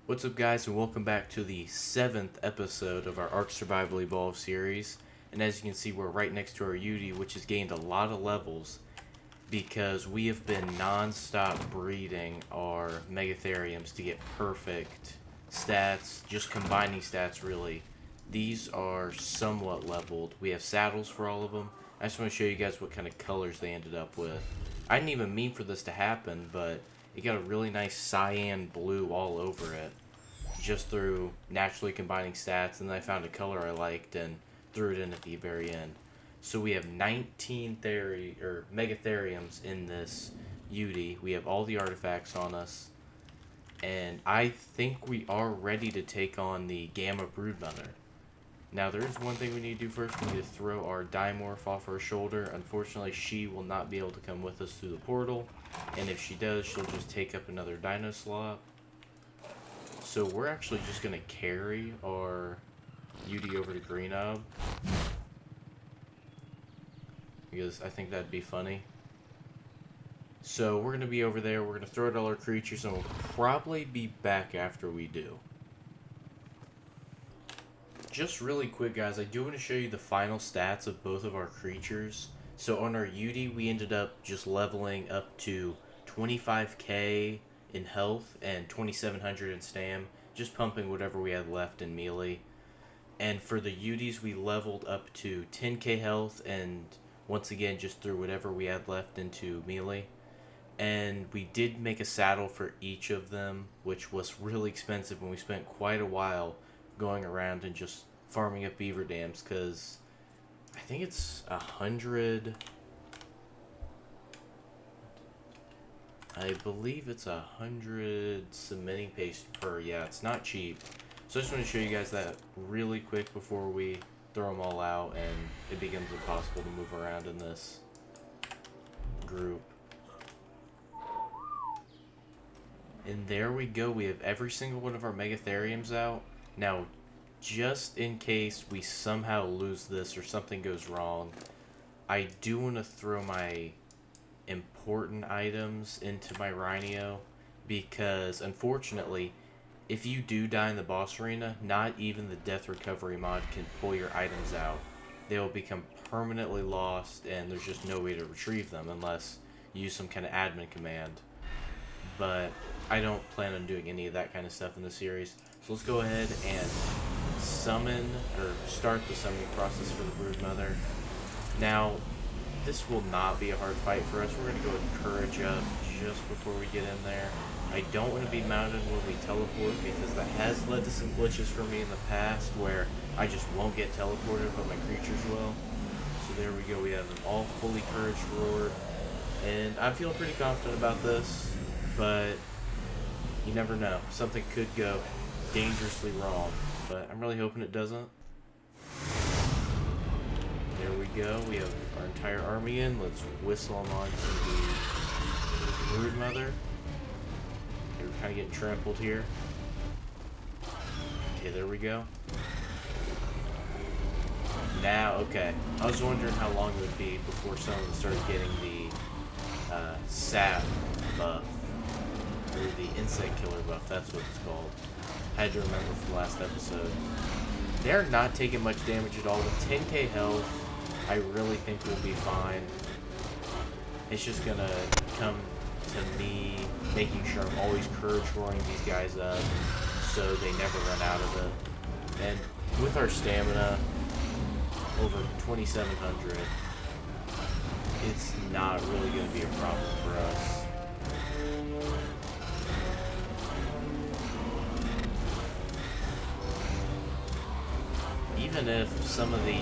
What's up, guys, and welcome back to the 7th episode of our ARK Survival Evolved series. And as you can see, we're right next to our Uti, which has gained a lot of levels because we have been non-stop breeding our Megatheriums to get perfect stats, just combining stats really. These are somewhat leveled. We have saddles for all of them. I just want to show you guys what kind of colors they ended up with. I didn't even mean for this to happen, but it got a really nice cyan blue all over it, just through naturally combining stats, and then I found a color I liked and threw it in at the very end. So we have 19 Megatheriums in this Uti. We have all the artifacts on us, and I think we are ready to take on the Gamma Broodmother. Now, there is one thing we need to do first. We need to throw our Dimorph off our shoulder. Unfortunately, she will not be able to come with us through the portal, and if she does, she'll just take up another Dino slot. So we're actually just going to carry our Uti over to Green Ob, because I think that'd be funny. So we're going to be over there, we're going to throw out all our creatures, and we'll probably be back after we do. Just really quick, guys, I do want to show you the final stats of both of our creatures. So on our Uti, we ended up just leveling up to 25k in health and 2700 in stam, just pumping whatever we had left in melee. And for the Utis, we leveled up to 10k health and once again just threw whatever we had left into melee. And we did make a saddle for each of them, which was really expensive, and we spent quite a while going around and just farming up beaver dams, because I think it's 100, I believe it's 100 cementing paste per. Yeah, it's not cheap. So I just want to show you guys that really quick before we throw them all out and it becomes impossible to move around in this group. And there we go, we have every single one of our Megatheriums out. Now, just in case we somehow lose this or something goes wrong, I do want to throw my important items into my Rhino, because unfortunately, if you do die in the boss arena, not even the death recovery mod can pull your items out. They will become permanently lost, and there's just no way to retrieve them unless you use some kind of admin command. But I don't plan on doing any of that kind of stuff in the series. So let's go ahead and summon, or start the summoning process for the Broodmother. Now, this will not be a hard fight for us. We're going to go with Courage up just before we get in there. I don't want to be mounted when we teleport, because that has led to some glitches for me in the past where I just won't get teleported, but my creatures will. So there we go. We have them all fully Courage roared, and I'm feeling pretty confident about this, but you never know. Something could go dangerously wrong, but I'm really hoping it doesn't. There we go. We have our entire army in. Let's whistle them on to the Broodmother. We're kind of getting trampled here. Okay, there we go. Now, okay. I was wondering how long it would be before someone started getting the sap buff, or the insect killer buff. That's what it's called. I had to remember from last episode. They're not taking much damage at all. With 10k health, I really think we'll be fine. It's just gonna come to me making sure I'm always Courage roaring these guys up so they never run out of it. And with our stamina over 2700, it's not really gonna be a problem for us. Even if some of the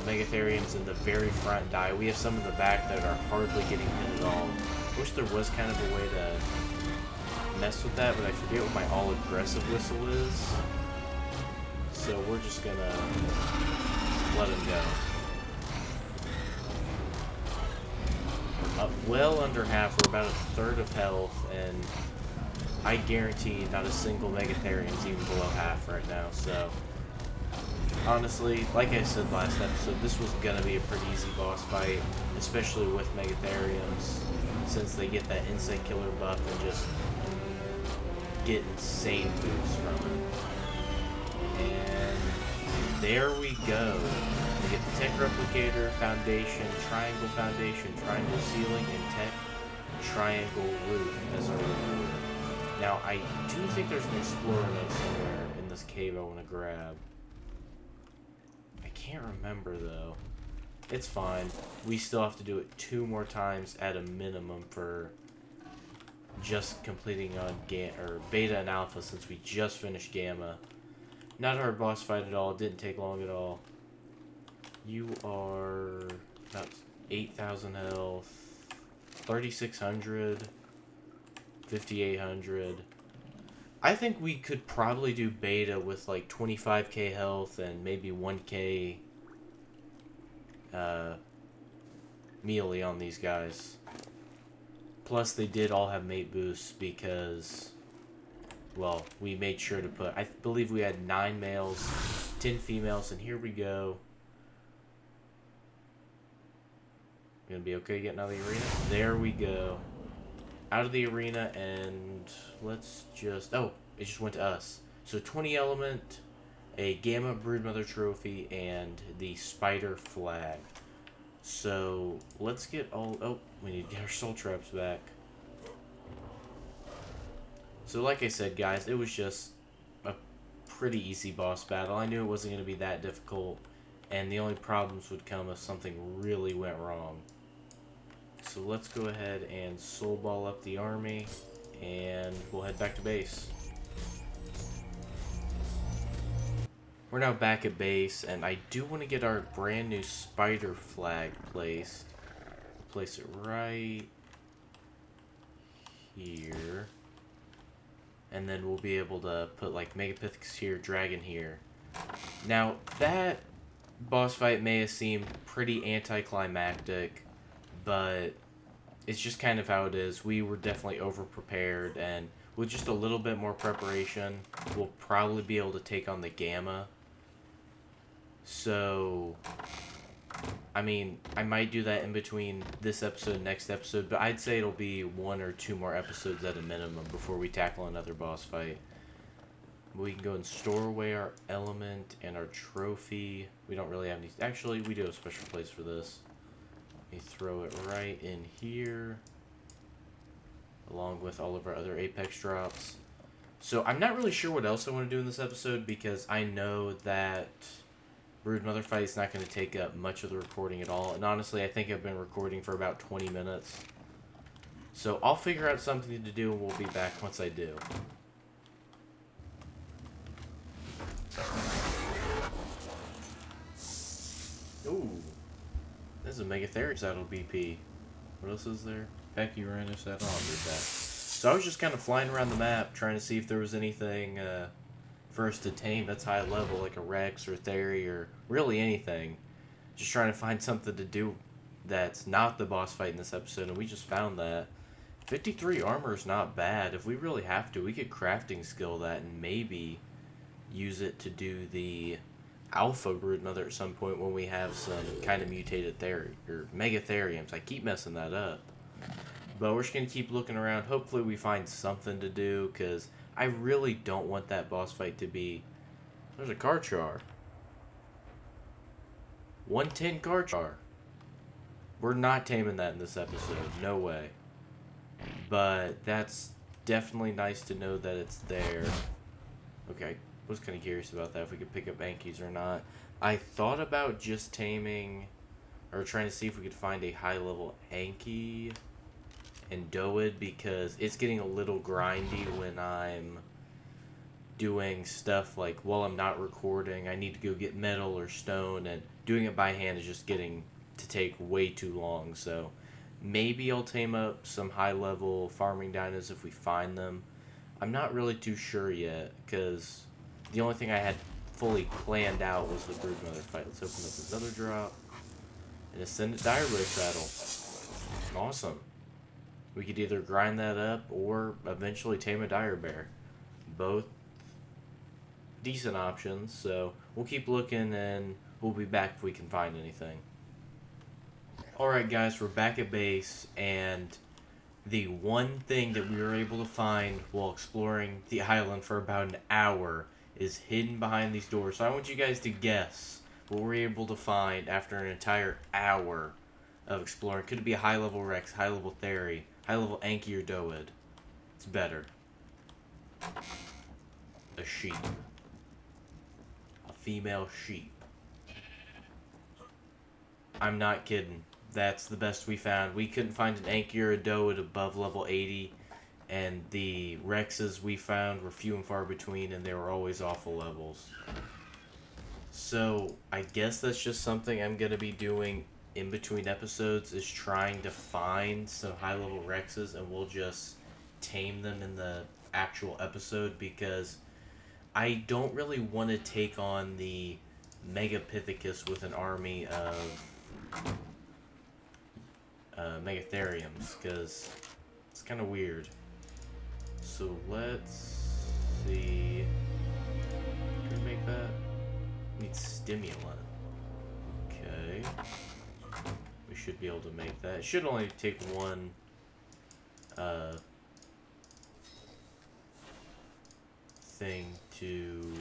Megatheriums in the very front die, we have some in the back that are hardly getting hit at all. I wish there was kind of a way to mess with that, but I forget what my all-aggressive whistle is. So we're just gonna let him go. We're up well under half, we're about a third of health, and I guarantee not a single Megatherium is even below half right now, so honestly, like I said last episode, this was going to be a pretty easy boss fight, especially with Megatheriums, since they get that insect killer buff and just get insane boosts from it. And there we go. We get the Tech Replicator, Foundation, Triangle Ceiling, and Tech Triangle Roof as our reward. Now, I do think there's an Explorer note somewhere in this cave I want to grab. I can't remember, though. It's fine. We still have to do it 2 more times at a minimum for just completing on Beta and Alpha, since we just finished Gamma. Not a hard boss fight at all. It didn't take long at all. You are about 8,000 health, 3,600, 5,800. I think we could probably do Beta with like 25k health and maybe 1k melee on these guys. Plus, they did all have mate boosts because, well, we made sure to put, I believe we had 9 males, 10 females, and here we go. Gonna be okay getting out of the arena? There we go. Out of the arena, and let's just, oh, it just went to us. So 20 element, a Gamma Broodmother trophy, and the spider flag. So let's get all, oh, we need to get our soul traps back. So like I said, guys, it was just a pretty easy boss battle. I knew it wasn't going to be that difficult, and the only problems would come if something really went wrong. So let's go ahead and soul ball up the army, and we'll head back to base. We're now back at base, and I do want to get our brand new spider flag placed. Place it right here. And then we'll be able to put like Megapithecus here, Dragon here. Now, that boss fight may have seemed pretty anticlimactic, but it's just kind of how it is. We were definitely over-prepared, and with just a little bit more preparation, we'll probably be able to take on the Gamma. So, I mean, I might do that in between this episode and next episode, but I'd say it'll be 1 or 2 more episodes at a minimum before we tackle another boss fight. We can go and store away our element and our trophy. We don't really have any... Actually, we do have a special place for this. We throw it right in here, along with all of our other Apex drops. So I'm not really sure what else I want to do in this episode, because I know that Broodmother fight is not going to take up much of the recording at all. And honestly, I think I've been recording for about 20 minutes. So I'll figure out something to do, and we'll be back once I do. Ooh. This is a Megatherium saddle BP. What else is there? Pachyuranus saddle. I'll read that. So I was just kind of flying around the map, trying to see if there was anything for us to tame that's high level, like a Rex or a Theri or really anything. Just trying to find something to do that's not the boss fight in this episode, and we just found that. 53 armor is not bad. If we really have to, we could crafting skill that and maybe use it to do the Alpha Broodmother at some point when we have some kind of mutated Theri or Megatheriums. I keep messing that up. But we're just going to keep looking around. Hopefully we find something to do, because I really don't want that boss fight to be... There's a Karchar. 110 Karchar. We're not taming that in this episode. No way. But that's definitely nice to know that it's there. Okay, I was kind of curious about that, if we could pick up Ankies or not. I thought about just taming, or trying to see if we could find a high-level Anki and Doid, because it's getting a little grindy when I'm doing stuff like while I'm not recording. I need to go get metal or stone, and doing it by hand is just getting to take way too long. So maybe I'll tame up some high-level farming dinos if we find them. I'm not really too sure yet, because the only thing I had fully planned out was the Broodmother fight. Let's open up another drop. An Ascendant Dire Bear saddle. Awesome. We could either grind that up or eventually tame a Dire Bear. Both decent options, so we'll keep looking, and we'll be back if we can find anything. Alright guys, we're back at base, and The one thing that we were able to find while exploring the island for about an hour is hidden behind these doors. So I want you guys to guess what we're able to find after an entire hour of exploring. Could it be a high-level Rex, high-level Theri, high-level Anki or Doed? It's better. A sheep. A female sheep. I'm not kidding. That's the best we found. We couldn't find an Anki or a Doed above level 80, and the Rexes we found were few and far between, and they were always awful levels. So, I guess that's just something I'm going to be doing in between episodes, is trying to find some high-level Rexes, and we'll just tame them in the actual episode, because I don't really want to take on the Megapithecus with an army of Megatheriums, because it's kind of weird. So let's see. Can we make that? Need stimulant. Okay. We should be able to make that. It should only take one thing to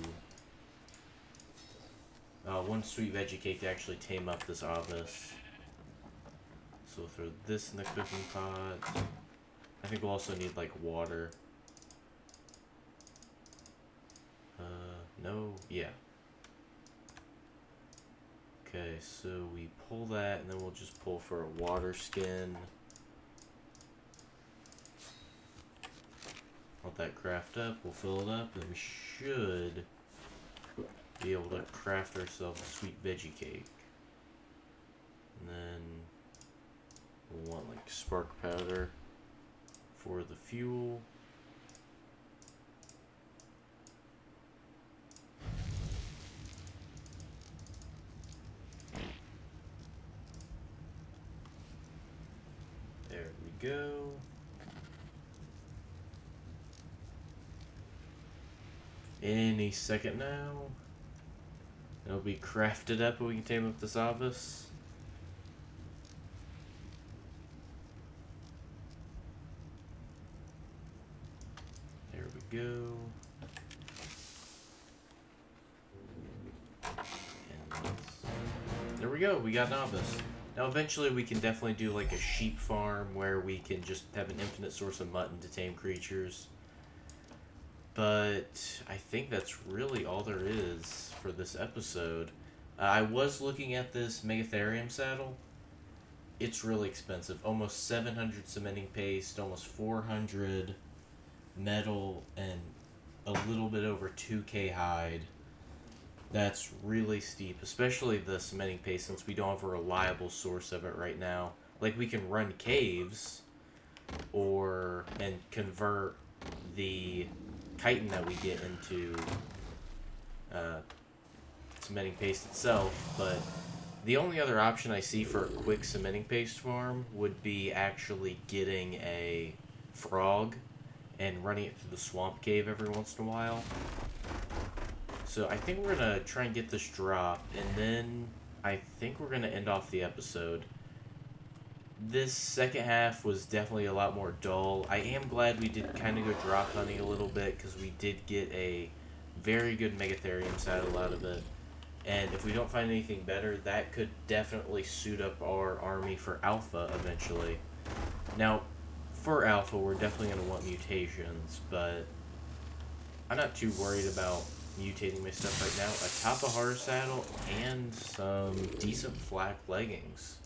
one sweet veggie cake to actually tame up this obelisk. So we'll throw this in the cooking pot. I think we'll also need like water. No, yeah. Okay, so we pull that, and then we'll just pull for a water skin. Let that craft up, we'll fill it up, and we should be able to craft ourselves a sweet veggie cake. And then we'll want like spark powder for the fuel. There we go. Any second now. It'll be crafted up and we can tame up this obelisk. There we go. And there we go, we got an obelisk. Now eventually we can definitely do like a sheep farm where we can just have an infinite source of mutton to tame creatures. But I think that's really all there is for this episode. I was looking at this Megatherium saddle. It's really expensive. Almost 700 cementing paste, almost 400 metal, and a little bit over 2k hide. That's really steep, especially the cementing paste, since we don't have a reliable source of it right now. Like, we can run caves and convert the chitin that we get into cementing paste itself, but the only other option I see for a quick cementing paste farm would be actually getting a frog and running it through the swamp cave every once in a while. So I think we're gonna try and get this drop, and then I think we're gonna end off the episode. This second half was definitely a lot more dull. I am glad we did kind of go drop hunting a little bit, because we did get a very good Megatherium saddle out of it. And if we don't find anything better, that could definitely suit up our army for Alpha eventually. Now, for Alpha, we're definitely going to want mutations, but I'm not too worried about mutating my stuff right now. A Tapahara saddle and some decent flak leggings.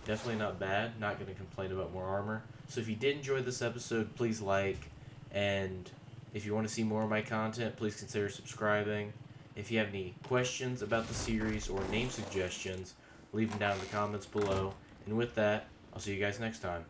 Definitely not bad. Not going to complain about more armor. So if you did enjoy this episode, please like. And if you want to see more of my content, please consider subscribing. If you have any questions about the series or name suggestions, leave them down in the comments below. And with that, I'll see you guys next time.